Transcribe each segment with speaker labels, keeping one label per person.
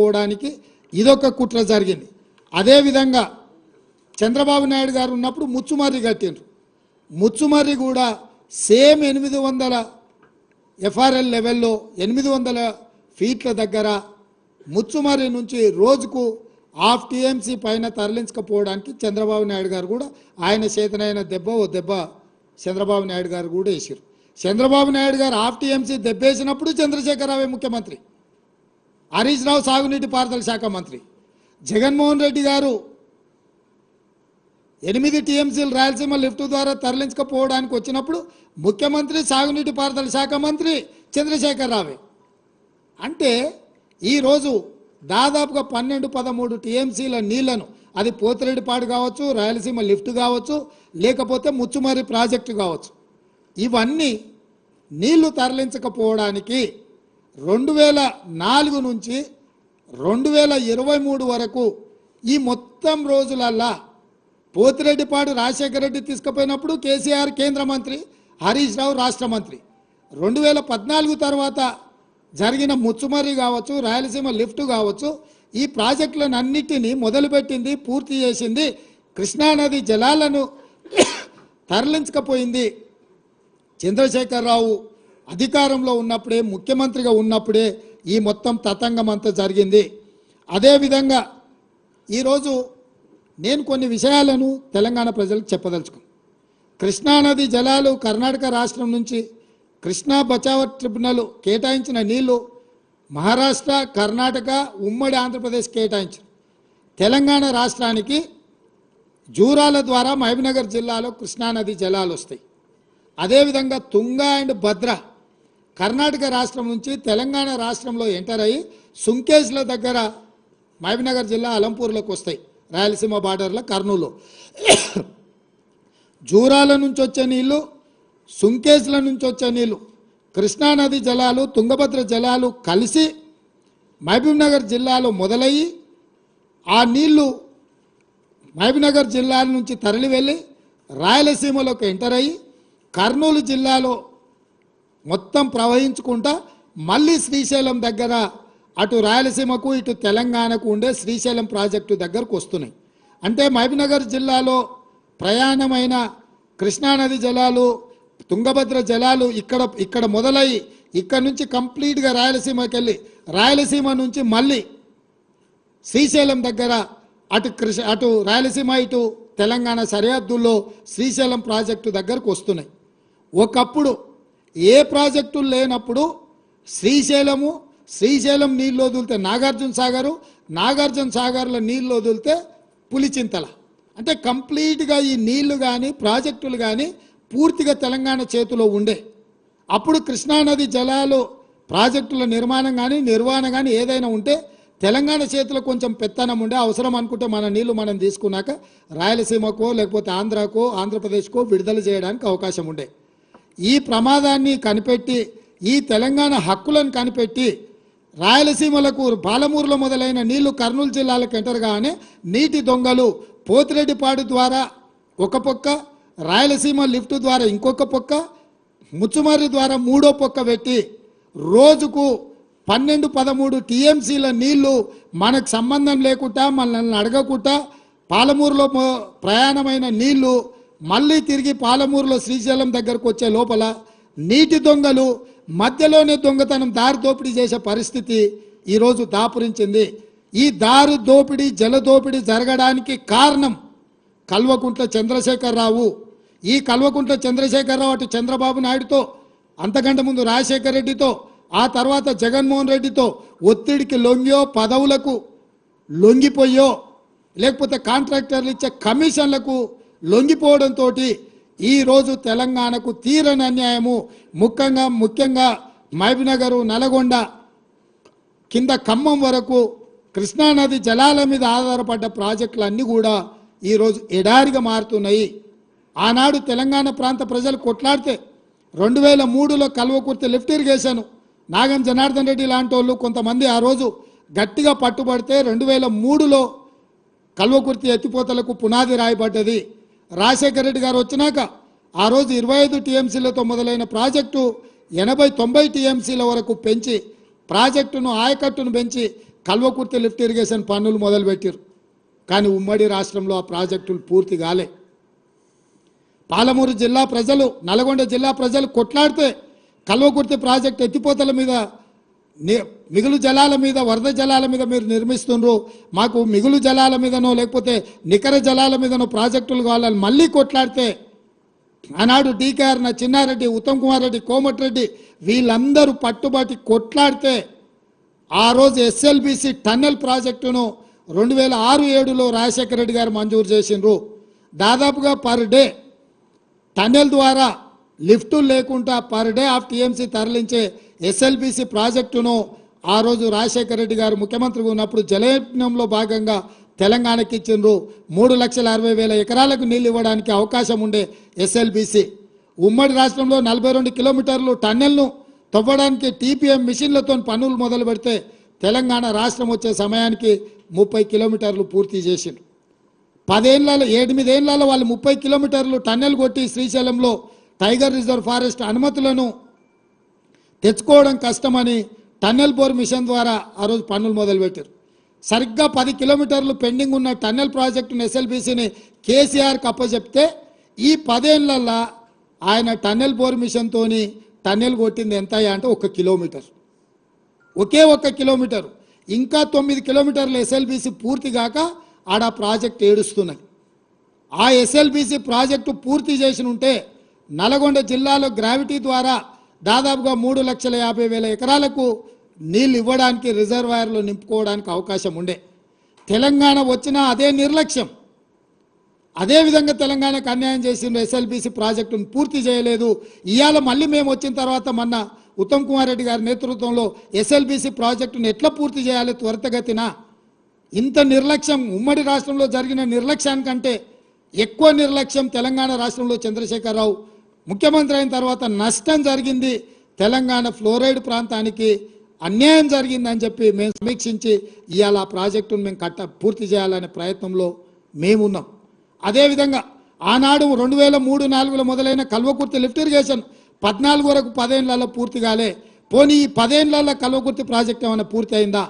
Speaker 1: పోవడానికి ఇదొక కుట్ర జరిగింది. అదేవిధంగా చంద్రబాబు నాయుడు గారు ఉన్నప్పుడు ముచ్చుమర్రి కట్టిండ్రు. ముచ్చుమర్రి కూడా సేమ్ 800 ఎఫ్ఆర్ఎల్ లెవెల్లో 800 ఫీట్ల దగ్గర ముచ్చుమర్రి నుంచి రోజుకు హాఫ్ టీఎంసీ పైన తరలించకపోవడానికి చంద్రబాబు నాయుడు గారు కూడా ఆయన చేతనైన దెబ్బ చంద్రబాబు నాయుడు గారు కూడా వేసారు. చంద్రబాబు నాయుడు గారు హాఫ్ టీఎంసీ దెబ్బేసినప్పుడు చంద్రశేఖరరావు ముఖ్యమంత్రి, హరీష్ రావు సాగునీటి పారుదల శాఖ మంత్రి, జగన్మోహన్ రెడ్డి గారు 8 టీఎంసీలు రాయలసీమ లిఫ్ట్ ద్వారా తరలించకపోవడానికి వచ్చినప్పుడు ముఖ్యమంత్రి, సాగునీటి పారుదల శాఖ మంత్రి చంద్రశేఖరరావే. అంటే ఈరోజు దాదాపుగా 12-13 టీఎంసీల నీళ్లను, అది పోతిరెడ్డిపాడు కావచ్చు, రాయలసీమ లిఫ్ట్ కావచ్చు, లేకపోతే ముచ్చుమర్రి ప్రాజెక్టు కావచ్చు, ఇవన్నీ నీళ్లు తరలించకపోవడానికి 2004 నుంచి 2023 వరకు ఈ మొత్తం రోజులల్లా పోతిరెడ్డిపాడు రాజశేఖర రెడ్డి తీసుకుపోయినప్పుడు కేసీఆర్ కేంద్ర మంత్రి, హరీష్ రావు రాష్ట్ర మంత్రి, 2014 తర్వాత జరిగిన ముచ్చుమర్రి కావచ్చు, రాయలసీమ లిఫ్ట్ కావచ్చు, ఈ ప్రాజెక్టులను అన్నిటినీ మొదలుపెట్టింది, పూర్తి చేసింది, కృష్ణానది జలాలను తరలించకపోయింది చంద్రశేఖరరావు అధికారంలో ఉన్నప్పుడే, ముఖ్యమంత్రిగా ఉన్నప్పుడే ఈ మొత్తం తతంగం అంతా జరిగింది. అదేవిధంగా ఈరోజు నేను కొన్ని విషయాలను తెలంగాణ ప్రజలకు చెప్పదలుచుకున్నాను. కృష్ణానది జలాలు కర్ణాటక రాష్ట్రం నుంచి కృష్ణా బచావ్ ట్రిబ్యునల్ కేటాయించిన నీళ్లు మహారాష్ట్ర, కర్ణాటక, ఉమ్మడి ఆంధ్రప్రదేశ్ కేటాయించారు. తెలంగాణ రాష్ట్రానికి జూరాల ద్వారా మహబూబ్నగర్ జిల్లాలో కృష్ణానది జలాలు వస్తాయి. అదేవిధంగా తుంగ అండ్ భద్ర కర్ణాటక రాష్ట్రం నుంచి తెలంగాణ రాష్ట్రంలో ఎంటర్ అయ్యి సుంకేజ్ల దగ్గర మహబూబ్నగర్ జిల్లా అలంపూర్లోకి వస్తాయి, రాయలసీమ బార్డర్లో కర్నూలు. జూరాల నుంచి వచ్చే నీళ్లు, సుంకేజ్ల నుంచి వచ్చే నీళ్లు, కృష్ణానది జలాలు, తుంగభద్ర జలాలు కలిసి మహబూబ్నగర్ జిల్లాలో మొదలయ్యి ఆ నీళ్లు మహబూబ్నగర్ జిల్లా నుంచి తరలి వెళ్ళి రాయలసీమలోకి ఎంటర్ అయ్యి కర్నూలు జిల్లాలో మొత్తం ప్రవహించుకుంటా మళ్ళీ శ్రీశైలం దగ్గర అటు రాయలసీమకు ఇటు తెలంగాణకు ఉండే శ్రీశైలం ప్రాజెక్టు దగ్గరకు వస్తున్నాయి. అంటే మహబూబ్నగర్ జిల్లాలో ప్రయాణమైన కృష్ణానది జలాలు, తుంగభద్ర జలాలు ఇక్కడ మొదలయ్యి ఇక్కడ నుంచి కంప్లీట్గా రాయలసీమకి వెళ్ళి రాయలసీమ నుంచి మళ్ళీ శ్రీశైలం దగ్గర అటు రాయలసీమ ఇటు తెలంగాణ సరిహద్దుల్లో శ్రీశైలం ప్రాజెక్టు దగ్గరకు వస్తున్నాయి. ఒకప్పుడు ఏ ప్రాజెక్టులు లేనప్పుడు శ్రీశైలం నీళ్ళు వదిలితే నాగార్జున సాగర్లో నీళ్ళు వదిలితే పులిచింతల. అంటే కంప్లీట్గా ఈ నీళ్లు కానీ ప్రాజెక్టులు కానీ పూర్తిగా తెలంగాణ చేతిలో ఉండే. అప్పుడు కృష్ణానది జలాలు ప్రాజెక్టుల నిర్మాణం కానీ నిర్వహణ కానీ ఏదైనా ఉంటే తెలంగాణ చేతిలో కొంచెం పెత్తనం ఉండే. అవసరం అనుకుంటే మన నీళ్లు మనం తీసుకున్నాక రాయలసీమకో లేకపోతే ఆంధ్రాకో ఆంధ్రప్రదేశ్కో విడుదల చేయడానికి అవకాశం ఉండే. ఈ ప్రమాదాన్ని కనిపెట్టి, ఈ తెలంగాణ హక్కులను కనిపెట్టి రాయలసీమలకు పాలమూరులో మొదలైన నీళ్లు కర్నూలు జిల్లాలకు ఎంటర్ కాగానే నీటి దొంగలు పోతిరెడ్డిపాడు ద్వారా ఒక పక్క, రాయలసీమ లిఫ్ట్ ద్వారా ఇంకొక పక్క, ముచ్చుమర్రి ద్వారా మూడో పక్క పెట్టి రోజుకు 12-13 టీఎంసీల నీళ్లు మనకు సంబంధం లేకుండా, మనల్ని అడగకుండా పాలమూరులో ప్రయాణమైన నీళ్లు మళ్ళీ తిరిగి పాలమూరులో శ్రీశైలం దగ్గరకు వచ్చే లోపల నీటి దొంగలు మధ్యలోనే దొంగతనం, దారి దోపిడీ చేసే పరిస్థితి ఈరోజు దాపురించింది. ఈ దారి దోపిడీ, జల దోపిడీ జరగడానికి కారణం కల్వకుంట్ల చంద్రశేఖరరావు. ఈ కల్వకుంట్ల చంద్రశేఖరరావు అటు చంద్రబాబు నాయుడుతో, అంతకంటే ముందు రాజశేఖర రెడ్డితో, ఆ తర్వాత జగన్మోహన్ రెడ్డితో ఒత్తిడికి లొంగియో, పదవులకు లొంగిపోయో, లేకపోతే కాంట్రాక్టర్లు ఇచ్చే కమిషన్లకు లొంగిపోవడంతో ఈరోజు తెలంగాణకు తీరని అన్యాయము. ముఖ్యంగా మహబూబ్నగర్, నల్గొండ కింద ఖమ్మం వరకు కృష్ణానది జలాల మీద ఆధారపడ్డ ప్రాజెక్టులన్నీ కూడా ఈరోజు ఎడారిగా మారుతున్నాయి. ఆనాడు తెలంగాణ ప్రాంత ప్రజలు కొట్లాడితే 2003లో కల్వకుర్తి లిఫ్ట్ ఇరిగేషన్ నాగం జనార్దన్ రెడ్డి లాంటి వాళ్ళు కొంతమంది ఆ రోజు గట్టిగా పట్టుబడితే 2003లో కల్వకుర్తి ఎత్తిపోతలకు పునాది రాయబడ్డది. రాజశేఖర రెడ్డి గారు వచ్చినాక ఆ రోజు 25 టీఎంసీలతో మొదలైన ప్రాజెక్టు 80-90 టీఎంసీల వరకు పెంచి ప్రాజెక్టును, ఆయకట్టును పెంచి కల్వకుర్తి లిఫ్ట్ ఇరిగేషన్ పనులు మొదలుపెట్టారు. కానీ ఉమ్మడి రాష్ట్రంలో ఆ ప్రాజెక్టులు పూర్తి కాలే. పాలమూరు జిల్లా ప్రజలు, నల్గొండ జిల్లా ప్రజలు కొట్లాడితే కల్వకుర్తి ప్రాజెక్టు ఎత్తిపోతల మీద, మిగులు జలాల మీద, వరద జలాల మీద మీరు నిర్మిస్తున్నారు, మాకు మిగులు జలాల మీదనో లేకపోతే నికర జలాల మీదనో ప్రాజెక్టులు కావాలని మళ్ళీ కొట్లాడితే ఆనాడు డీకేఆర్ చిన్నారెడ్డి, ఉత్తమ్ కుమార్ రెడ్డి, కోమటిరెడ్డి వీళ్ళందరూ పట్టుబట్టి కొట్లాడితే ఆ రోజు ఎస్ఎల్బిసి టన్నెల్ ప్రాజెక్టును 2006-07లో రాజశేఖర రెడ్డి గారు మంజూరు చేసిండ్రు. దాదాపుగా పర్ డే టన్నెల్ ద్వారా లిఫ్టులు లేకుండా పర్ డే ఆఫ్ టీఎంసీ తరలించే ఎస్ఎల్బిసి ప్రాజెక్టును ఆ రోజు రాజశేఖర రెడ్డి గారు ముఖ్యమంత్రిగా ఉన్నప్పుడు జలయజ్ఞంలో భాగంగా తెలంగాణకి ఇచ్చిండ్రు. 3,60,000 ఎకరాలకు నీళ్ళు ఇవ్వడానికి అవకాశం ఉండే ఎస్ఎల్బిసి ఉమ్మడి రాష్ట్రంలో 42 కిలోమీటర్లు టన్నెల్ను తవ్వడానికి టీపీఎం మిషన్లతో పనులు మొదలు పెడితే తెలంగాణ రాష్ట్రం వచ్చే సమయానికి 30 కిలోమీటర్లు పూర్తి చేసిండ్రు. 8 ఏళ్లలో వాళ్ళు 30 కిలోమీటర్లు టన్నెల్ కొట్టి శ్రీశైలంలో టైగర్ రిజర్వ్ ఫారెస్ట్ అనుమతులను తెచ్చుకోవడం కష్టమని టన్నెల్ బోర్ మిషన్ ద్వారా ఆ రోజు పనులు మొదలుపెట్టారు. సరిగ్గా 10 కిలోమీటర్లు పెండింగ్ ఉన్న టన్నెల్ ప్రాజెక్టును ఎస్ఎల్బిసిని కేసీఆర్కి అప్పచెప్తే ఈ 10 ఏళ్లలో ఆయన టన్నెల్ బోర్ మిషన్తో టన్నెల్ కొట్టింది ఎంత అంటే 1 కిలోమీటర్, ఒకే 1 కిలోమీటర్. ఇంకా 9 కిలోమీటర్లు ఎస్ఎల్బిసి పూర్తి కాక ఆడ ప్రాజెక్ట్ ఏడుస్తున్నది. ఆ ఎస్ఎల్బిసి ప్రాజెక్టు పూర్తి చేసి ఉంటే నల్గొండ జిల్లాలో గ్రావిటీ ద్వారా దాదాపుగా 3,50,000 ఎకరాలకు నీళ్ళు ఇవ్వడానికి, రిజర్వాయర్లు నింపుకోవడానికి అవకాశం ఉండే. తెలంగాణ వచ్చినా అదే నిర్లక్ష్యం. అదేవిధంగా తెలంగాణకు అన్యాయం చేసిన ఎస్ఎల్బిసి ప్రాజెక్టును పూర్తి చేయలేదు. ఇవాళ మళ్ళీ మేము వచ్చిన తర్వాత మొన్న ఉత్తమ్ కుమార్ రెడ్డి గారి నేతృత్వంలో ఎస్ఎల్బిసి ప్రాజెక్టును ఎట్లా పూర్తి చేయాలి త్వరితగతిన. ఇంత నిర్లక్ష్యం, ఉమ్మడి రాష్ట్రంలో జరిగిన నిర్లక్ష్యానికంటే ఎక్కువ నిర్లక్ష్యం తెలంగాణ రాష్ట్రంలో చంద్రశేఖరరావు ముఖ్యమంత్రి అయిన తర్వాత నష్టం జరిగింది. తెలంగాణ ఫ్లోరైడ్ ప్రాంతానికి అన్యాయం జరిగిందని చెప్పి మేము సమీక్షించి ఇవాళ ఆ ప్రాజెక్టును మేము పూర్తి చేయాలనే ప్రయత్నంలో మేమున్నాం. అదేవిధంగా ఆనాడు 2003-04లో మొదలైన కల్వకుర్తి లిఫ్ట్ ఇరిగేషన్ 14 వరకు 10 ఏళ్లలో పూర్తి కాలే. పోనీ ఈ 10 ఏళ్లలో కల్వకుర్తి ప్రాజెక్ట్ ఏమైనా పూర్తి అయిందా?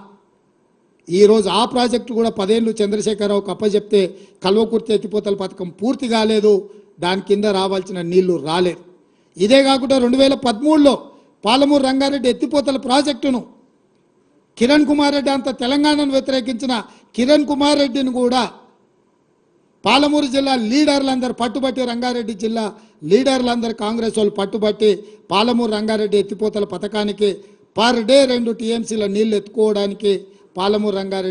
Speaker 1: ఈరోజు ఆ ప్రాజెక్టు కూడా 10 ఏళ్ళు చంద్రశేఖరరావుకి అప్పచెప్తే కల్వకుర్తి ఎత్తిపోతల పథకం పూర్తి కాలేదు, దాని కింద రావాల్సిన నీళ్లు రాలేదు. ఇదే కాకుండా 2013లో పాలమూరు రంగారెడ్డి ఎత్తిపోతల ప్రాజెక్టును కిరణ్ కుమార్ రెడ్డి అంత తెలంగాణను వ్యతిరేకించిన కిరణ్ కుమార్ రెడ్డిని కూడా పాలమూరు జిల్లా లీడర్లందరూ పట్టుబట్టి, రంగారెడ్డి జిల్లా లీడర్లందరూ కాంగ్రెస్ వాళ్ళు పట్టుబట్టి పాలమూరు రంగారెడ్డి ఎత్తిపోతల పథకానికి పర్ డే 2 టీఎంసీల నీళ్లు ఎత్తుకోవడానికి పాలమూరు రంగారెడ్డి